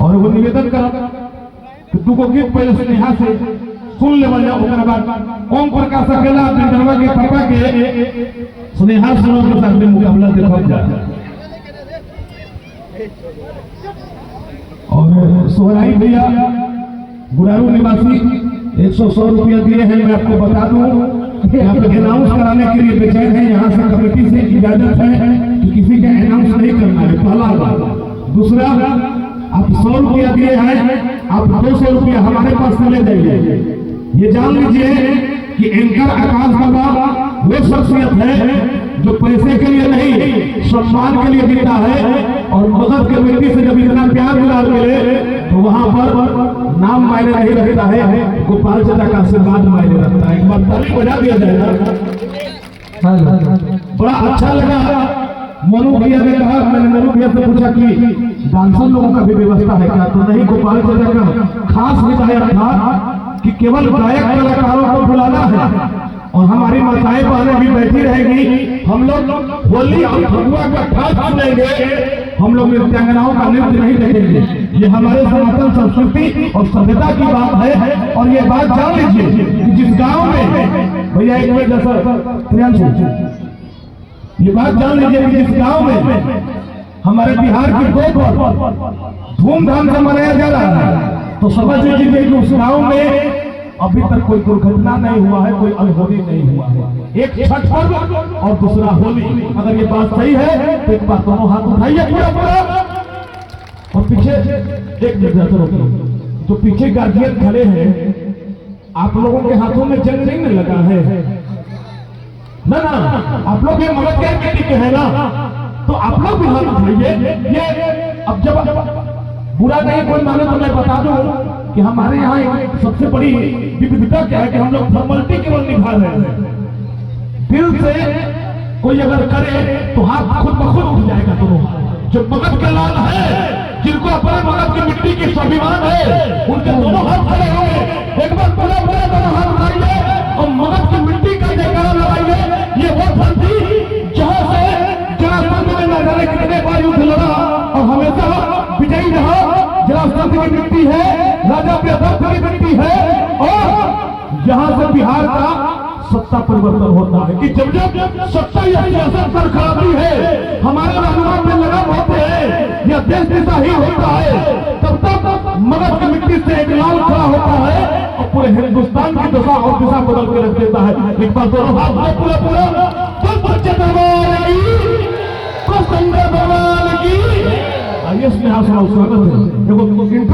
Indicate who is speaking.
Speaker 1: और वो निवेदन कर कि तू को गीत पहले से यहाँ से सुन ले बन जाओ। ओकरा बाद ओम प्रकाश अकेला अपने दरबार के पापा के स्नेहा सुनो के साथ में मुकाबला देखा जाए। और सोहराई भैया गुरारू निवासी 100 रुपया दिए हैं। मैं आपको बता दूं यहाँ पे अनाउंस कराने के लिए बेचैन है। यहाँ से कमेटी से इजाजत है कि किसी का अनाउंस नहीं करना है, पहला बात। दूसरा, आप 100 रुपया दिए हैं, आप 200 रुपया हमारे पास से ले जाइए। ये जान लीजिए कि एंकर आकाश बाबा वो शख्सियत है जो पैसे के लिए नहीं सम्मान के लिए जीता है। और मगध के व्यक्ति से जब इतना प्यार दुलार मिले तो वहां पर नाम मायने नहीं रखता है, गोपाल चाचा का आशीर्वाद मायने रखता है। एक बार ताली बजा दिया जाएगा। बड़ा अच्छा लगा। मनु भैया ने कहा, मैंने मनु भैया से पूछा कि डांसर लोगों का भी व्यवस्था है क्या, तो नहीं, गोपाल चाचा का खास हिदायत था कि केवल गायक कलाकारों को बुलाना है। और हमारी माताएं बहनें भी बैठी रहेंगी। हम लोग होली और फगुआ का ठाट सुनेंगे, हम लोग नृत्यांगनाओं का नृत्य नहीं देखेंगे। ये हमारे सनातन संस्कृति और सभ्यता की बात है। और ये बात जान लीजिए कि जिस गांव में भैया एक मिनट सर, ये बात जान लीजिए कि जिस गांव में हमारे बिहार की दो धूमधाम से मनाया जा रहा है, तो समझ लीजिए कि उस गांव में अभी तक कोई दुर्घटना नहीं हुआ है, कोई अनहोनी नहीं हुआ है। एक छठ पर्व और दूसरा होली। अगर ये बात सही है तो एक बार दोनों हाथ उठाइए पूरा पूरा। और पीछे एक मिनट, जो पीछे गार्जियन खड़े हैं, आप लोगों के हाथों में जंग नहीं लगा है ना? आप लोग ये मगध के बेटी के है ना, तो आप लोग भी हाथ उठाइए। ये अब जब बुरा नहीं कोई माने तो मैं बता दूं कि हमारे यहाँ एक सबसे बड़ी विविधता क्या है कि हम लोग फॉर्मेलिटी केवल निभा रहे हैं। दिल से कोई अगर करे तो हाथ खुद ब खुद उठ जाएगा दोनों। जो मगध के लाल है, जिनको अपने मगध की मिट्टी की स्वाभिमान है, उनके दोनों हाथ खड़े होंगे। एक बार पूरा पूरा दोनों हाथ उठाइए और मगध की मिट्टी का जयकारा लगाइए। ये वो धरती जहाँ से जरासंध ने न जाने कितने बार युद्ध लड़ा और हमेशा विजयी रहा। जरासंध की मिट्टी है, राजा प्रियदर्श की मिट्टी है। और यहाँ से बिहार का सत्ता परिवर्तन होता है कि जब जब सत्ता या सियासत पर खराबी है, हमारे राजनीति में लगाम होते हैं या देश दिशा ही होता है, तब तक मगध की मिट्टी से एक लाल खड़ा होता है और पूरे हिंदुस्तान की दशा और दिशा बदल के रख देता है। एक बार दोनों हाथ पूरा पूरा भगवान की। आइए स्नेहा स्वागत है।